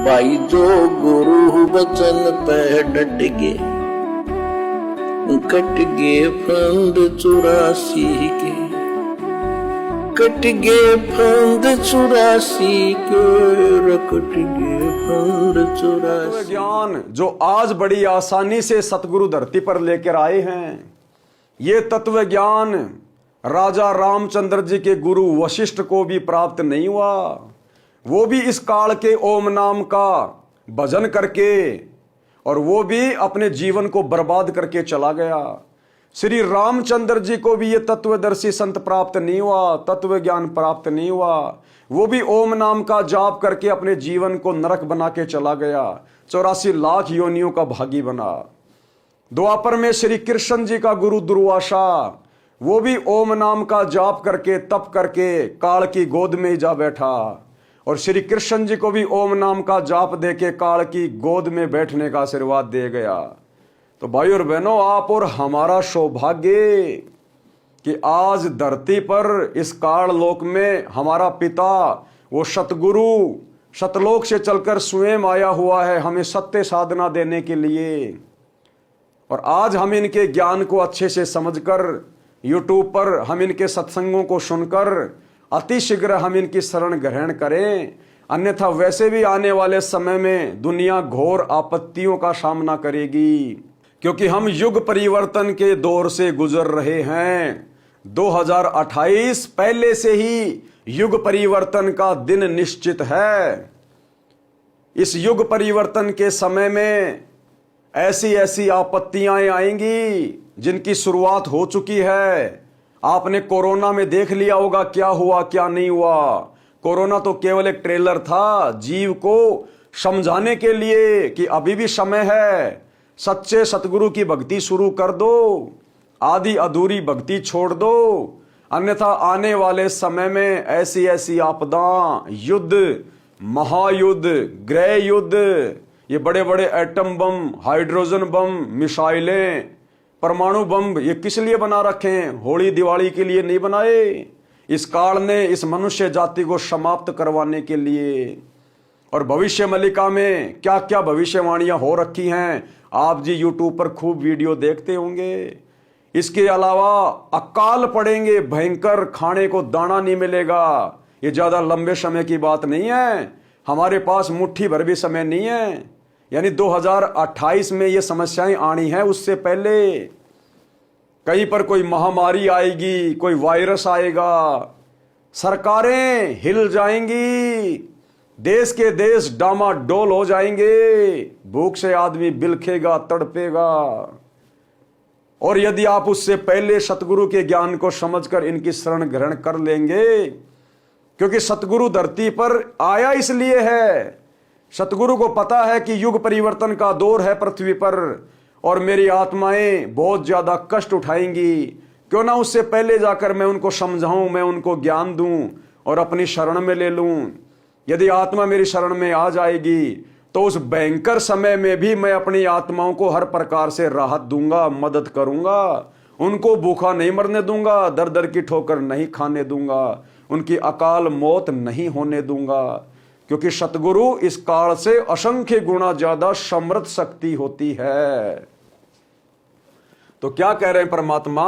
भाई जो गुरु वचन पे डट गए, कट गए फंद 84 के, कट गए फंद 84 के, कट गए फंद 84। ज्ञान जो आज बड़ी आसानी से सतगुरु धरती पर लेकर आए हैं, ये तत्व ज्ञान राजा रामचंद्र जी के गुरु वशिष्ठ को भी प्राप्त नहीं हुआ। वो भी इस काल के ओम नाम का भजन करके और वो भी अपने जीवन को बर्बाद करके चला गया। श्री रामचंद्र जी को भी ये तत्वदर्शी संत प्राप्त नहीं हुआ, तत्व ज्ञान प्राप्त नहीं हुआ। वो भी ओम नाम का जाप करके अपने जीवन को नरक बना के चला गया, 84 लाख योनियों का भागी बना। द्वापर में श्री कृष्ण जी का गुरु दुर्वासा, वो भी ओम नाम का जाप करके तप करके काल की गोद में ही जा बैठा और श्री कृष्ण जी को भी ओम नाम का जाप देके काल की गोद में बैठने का आशीर्वाद दे गया। तो भाई और बहनों, आप और हमारा सौभाग्य कि आज धरती पर इस काल लोक में हमारा पिता वो सतगुरु सतलोक से चलकर स्वयं आया हुआ है हमें सत्य साधना देने के लिए। और आज हम इनके ज्ञान को अच्छे से समझकर यूट्यूब पर हम इनके सत्संगों को सुनकर अति शीघ्र हम इनकी शरण ग्रहण करें, अन्यथा वैसे भी आने वाले समय में दुनिया घोर आपत्तियों का सामना करेगी, क्योंकि हम युग परिवर्तन के दौर से गुजर रहे हैं। 2028 पहले से ही युग परिवर्तन का दिन निश्चित है। इस युग परिवर्तन के समय में ऐसी ऐसी आपत्तियां आएंगी जिनकी शुरुआत हो चुकी है। आपने कोरोना में देख लिया होगा क्या हुआ क्या नहीं हुआ। कोरोना तो केवल एक ट्रेलर था जीव को समझाने के लिए कि अभी भी समय है, सच्चे सतगुरु की भक्ति शुरू कर दो, आधी अधूरी भक्ति छोड़ दो, अन्यथा आने वाले समय में ऐसी ऐसी आपदाएं, युद्ध, महायुद्ध, गृह युद्ध, ये बड़े बड़े एटम बम, हाइड्रोजन बम, मिसाइलें, परमाणु बम, ये किस लिए बना रखे हैं? होली दिवाली के लिए नहीं बनाए। इस काल ने इस मनुष्य जाति को समाप्त करवाने के लिए। और भविष्य मलिका में क्या क्या भविष्यवाणियां हो रखी हैं, आप जी यूट्यूब पर खूब वीडियो देखते होंगे। इसके अलावा अकाल पड़ेंगे भयंकर, खाने को दाना नहीं मिलेगा। ये ज्यादा लंबे समय की बात नहीं है, हमारे पास मुट्ठी भर भी समय नहीं है। यानी 2028 में ये समस्याएं आनी है, उससे पहले कहीं पर कोई महामारी आएगी, कोई वायरस आएगा, सरकारें हिल जाएंगी, देश के देश डामाडोल हो जाएंगे, भूख से आदमी बिलखेगा, तड़पेगा। और यदि आप उससे पहले सतगुरु के ज्ञान को समझकर इनकी शरण ग्रहण कर लेंगे, क्योंकि सतगुरु धरती पर आया इसलिए है, सतगुरु को पता है कि युग परिवर्तन का दौर है पृथ्वी पर और मेरी आत्माएं बहुत ज्यादा कष्ट उठाएंगी। क्यों ना उससे पहले जाकर मैं उनको समझाऊं, मैं उनको ज्ञान दूं और अपनी शरण में ले लूं। यदि आत्मा मेरी शरण में आ जाएगी तो उस भयंकर समय में भी मैं अपनी आत्माओं को हर प्रकार से राहत दूंगा, मदद करूंगा, उनको भूखा नहीं मरने दूंगा, दर दर की ठोकर नहीं खाने दूंगा, उनकी अकाल मौत नहीं होने दूंगा। क्योंकि सतगुरु इस काल से असंख्य गुना ज्यादा समृद्ध शक्ति होती है। तो क्या कह रहे हैं परमात्मा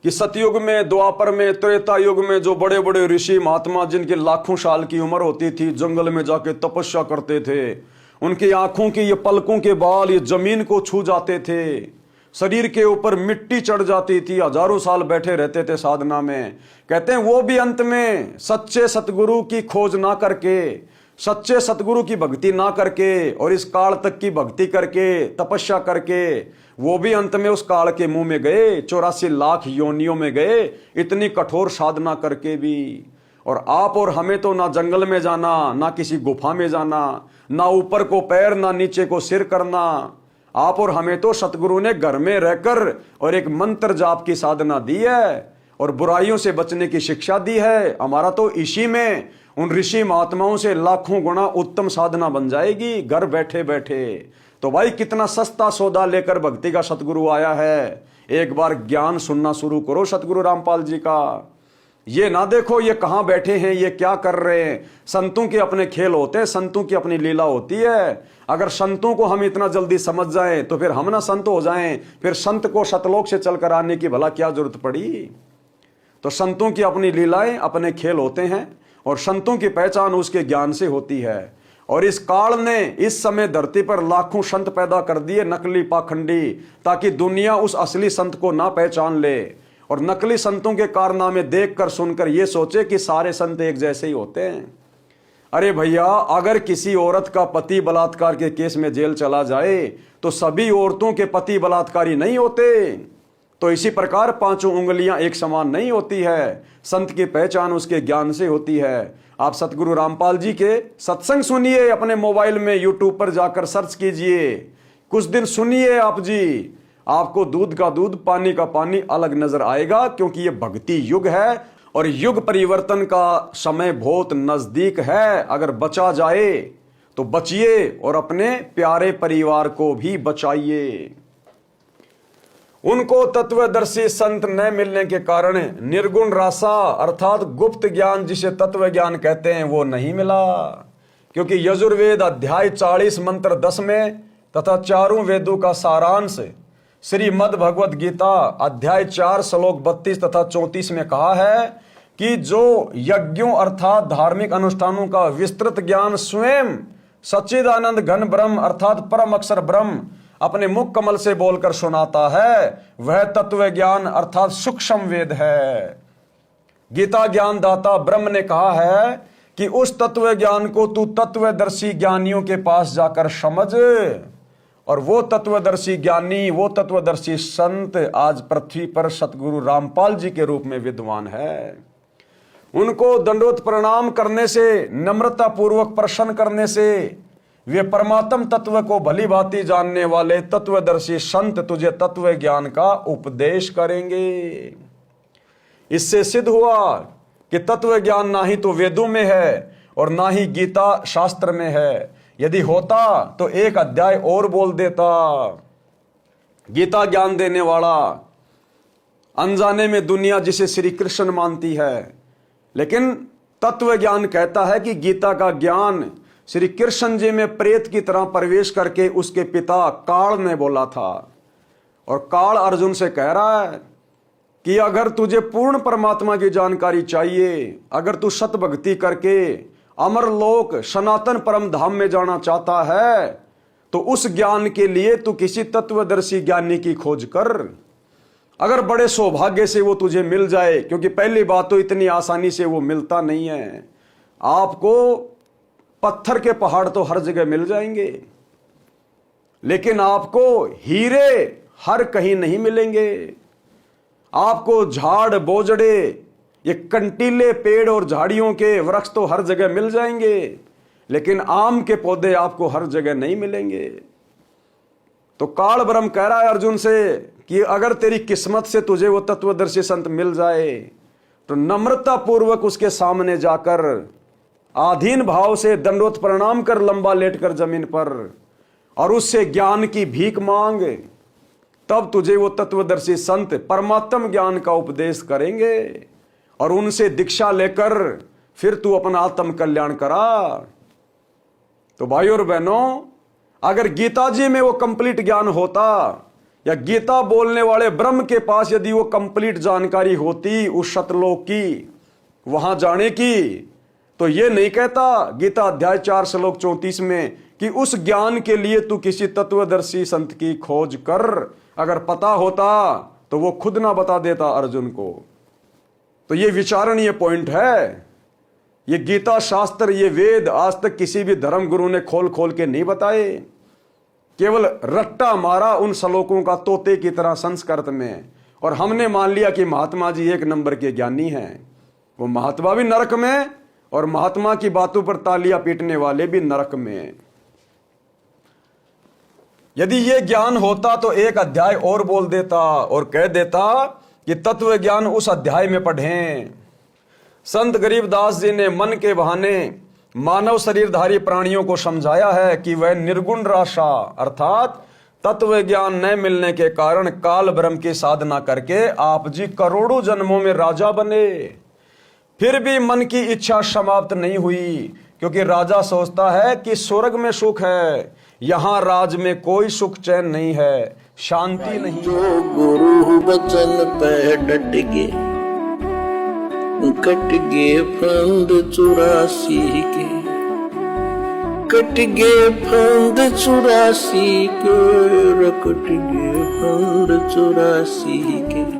कि सतयुग में, द्वापर में, त्रेता युग में जो बड़े बड़े ऋषि महात्मा जिनके लाखों साल की उम्र होती थी, जंगल में जाके तपस्या करते थे, उनकी आंखों की ये पलकों के बाल ये जमीन को छू जाते थे, शरीर के ऊपर मिट्टी चढ़ जाती थी, हजारों साल बैठे रहते थे साधना में। कहते हैं वो भी अंत में सच्चे सतगुरु की खोज ना करके, सच्चे सतगुरु की भक्ति ना करके और इस काल तक की भक्ति करके, तपस्या करके, वो भी अंत में उस काल के मुंह में गए, 84 लाख योनियों में गए, इतनी कठोर साधना करके भी। और आप और हमें तो ना जंगल में जाना, ना किसी गुफा में जाना, ना ऊपर को पैर, ना नीचे को सिर करना। आप और हमें तो सतगुरु ने घर में रहकर और एक मंत्र जाप की साधना दी है और बुराइयों से बचने की शिक्षा दी है। हमारा तो इसी में उन ऋषि महात्माओं से लाखों गुना उत्तम साधना बन जाएगी घर बैठे बैठे। तो भाई कितना सस्ता सौदा लेकर भक्ति का सतगुरु आया है। एक बार ज्ञान सुनना शुरू करो सतगुरु रामपाल जी का। ये ना देखो ये कहाँ बैठे हैं, ये क्या कर रहे हैं। संतों के अपने खेल होते हैं, संतों की अपनी लीला होती है। अगर संतों को हम इतना जल्दी समझ जाएं तो फिर हम ना संत हो जाएं, फिर संत को सतलोक से चलकर आने की भला क्या जरूरत पड़ी। तो संतों की अपनी लीलाएं, अपने खेल होते हैं और संतों की पहचान उसके ज्ञान से होती है। और इस काल ने इस समय धरती पर लाखों संत पैदा कर दिए, नकली पाखंडी, ताकि दुनिया उस असली संत को ना पहचान ले और नकली संतों के कारनामे देखकर सुनकर ये सोचे कि सारे संत एक जैसे ही होते हैं। अरे भैया, अगर किसी औरत का पति बलात्कार के केस में जेल चला जाए तो सभी औरतों के पति बलात्कारी नहीं होते। तो इसी प्रकार पांचों उंगलियां एक समान नहीं होती है। संत की पहचान उसके ज्ञान से होती है। आप सतगुरु रामपाल जी के सत्संग सुनिए, अपने मोबाइल में यूट्यूब पर जाकर सर्च कीजिए, कुछ दिन सुनिए आप जी, आपको दूध का दूध, पानी का पानी अलग नजर आएगा। क्योंकि ये भक्ति युग है और युग परिवर्तन का समय बहुत नजदीक है। अगर बचा जाए तो बचिए और अपने प्यारे परिवार को भी बचाइए। उनको तत्वदर्शी संत न मिलने के कारण निर्गुण रासा अर्थात गुप्त ज्ञान, जिसे तत्व ज्ञान कहते हैं, वो नहीं मिला। क्योंकि यजुर्वेद अध्याय 40 मंत्र 10 में तथा चारों वेदों का सारांश श्रीमद् भगवत गीता अध्याय 4 श्लोक 32 तथा 34 में कहा है कि जो यज्ञों अर्थात धार्मिक अनुष्ठानों का विस्तृत ज्ञान स्वयं सच्चिदानंद घन ब्रह्म अर्थात परम अक्षर ब्रह्म अपने मुख कमल से बोलकर सुनाता है, वह तत्व ज्ञान अर्थात सूक्ष्म वेद है। गीता ज्ञान दाता ब्रह्म ने कहा है कि उस तत्व ज्ञान को तू तत्वदर्शी ज्ञानियों के पास जाकर समझ। और वो तत्वदर्शी ज्ञानी, वो तत्वदर्शी संत आज पृथ्वी पर सतगुरु रामपाल जी के रूप में विद्वान है। उनको दंडोत प्रणाम करने से, नम्रता पूर्वक प्रसन्न करने से वे परमात्म तत्व को भली भांति जानने वाले तत्वदर्शी संत तुझे तत्व ज्ञान का उपदेश करेंगे। इससे सिद्ध हुआ कि तत्व ज्ञान ना ही तो वेदों में है और ना ही गीता शास्त्र में है। यदि होता तो एक अध्याय और बोल देता। गीता ज्ञान देने वाला अनजाने में दुनिया जिसे श्री कृष्ण मानती है, लेकिन तत्व ज्ञान कहता है कि गीता का ज्ञान श्री कृष्ण जी में प्रेत की तरह प्रवेश करके उसके पिता काल ने बोला था। और काल अर्जुन से कह रहा है कि अगर तुझे पूर्ण परमात्मा की जानकारी चाहिए, अगर तू सत भक्ति करके अमर लोक सनातन परम धाम में जाना चाहता है, तो उस ज्ञान के लिए तू किसी तत्वदर्शी ज्ञानी की खोज कर। अगर बड़े सौभाग्य से वो तुझे मिल जाए, क्योंकि पहली बात तो इतनी आसानी से वो मिलता नहीं है। आपको पत्थर के पहाड़ तो हर जगह मिल जाएंगे, लेकिन आपको हीरे हर कहीं नहीं मिलेंगे। आपको झाड़ बोजड़े, ये कंटीले पेड़ और झाड़ियों के वृक्ष तो हर जगह मिल जाएंगे, लेकिन आम के पौधे आपको हर जगह नहीं मिलेंगे। तो काल ब्रह्म कह रहा है अर्जुन से कि अगर तेरी किस्मत से तुझे वो तत्वदर्शी संत मिल जाए तो नम्रता पूर्वक उसके सामने जाकर आधीन भाव से दंडोत प्रणाम कर, लंबा लेटकर जमीन पर, और उससे ज्ञान की भीख मांग। तब तुझे वो तत्वदर्शी संत परमात्म ज्ञान का उपदेश करेंगे और उनसे दीक्षा लेकर फिर तू अपना आत्म कल्याण करा। तो भाइयों और बहनों, अगर गीता जी में वो कंप्लीट ज्ञान होता या गीता बोलने वाले ब्रह्म के पास यदि वो कंप्लीट जानकारी होती उस सतलोक की, वहां जाने की, तो ये नहीं कहता गीता अध्याय 4 श्लोक 34 में कि उस ज्ञान के लिए तू किसी तत्वदर्शी संत की खोज कर। अगर पता होता तो वो खुद ना बता देता अर्जुन को। तो ये विचारणीय पॉइंट है। ये गीता शास्त्र, ये वेद आज तक किसी भी धर्म गुरु ने खोल खोल के नहीं बताए, केवल रट्टा मारा उन श्लोकों का तोते की तरह संस्कृत में, और हमने मान लिया कि महात्मा जी एक नंबर के ज्ञानी हैं। वो महात्मा भी नरक में और महात्मा की बातों पर तालियां पीटने वाले भी नरक में। यदि ये ज्ञान होता तो एक अध्याय और बोल देता और कह देता कि तत्व ज्ञान उस अध्याय में पढ़ें। संत गरीबदास जी ने मन के बहाने मानव शरीरधारी प्राणियों को समझाया है कि वह निर्गुण राशा अर्थात तत्व ज्ञान न मिलने के कारण काल ब्रह्म की साधना करके आप जी करोड़ों जन्मों में राजा बने, फिर भी मन की इच्छा समाप्त नहीं हुई, क्योंकि राजा सोचता है कि स्वर्ग में सुख है, यहां राज में कोई सुख चैन नहीं है, शांति नहीं। जो गुरु बचन पे डट गए, कट गए फंद 84 के, कट गए फंद 84 के, कट गए फंद 84 के।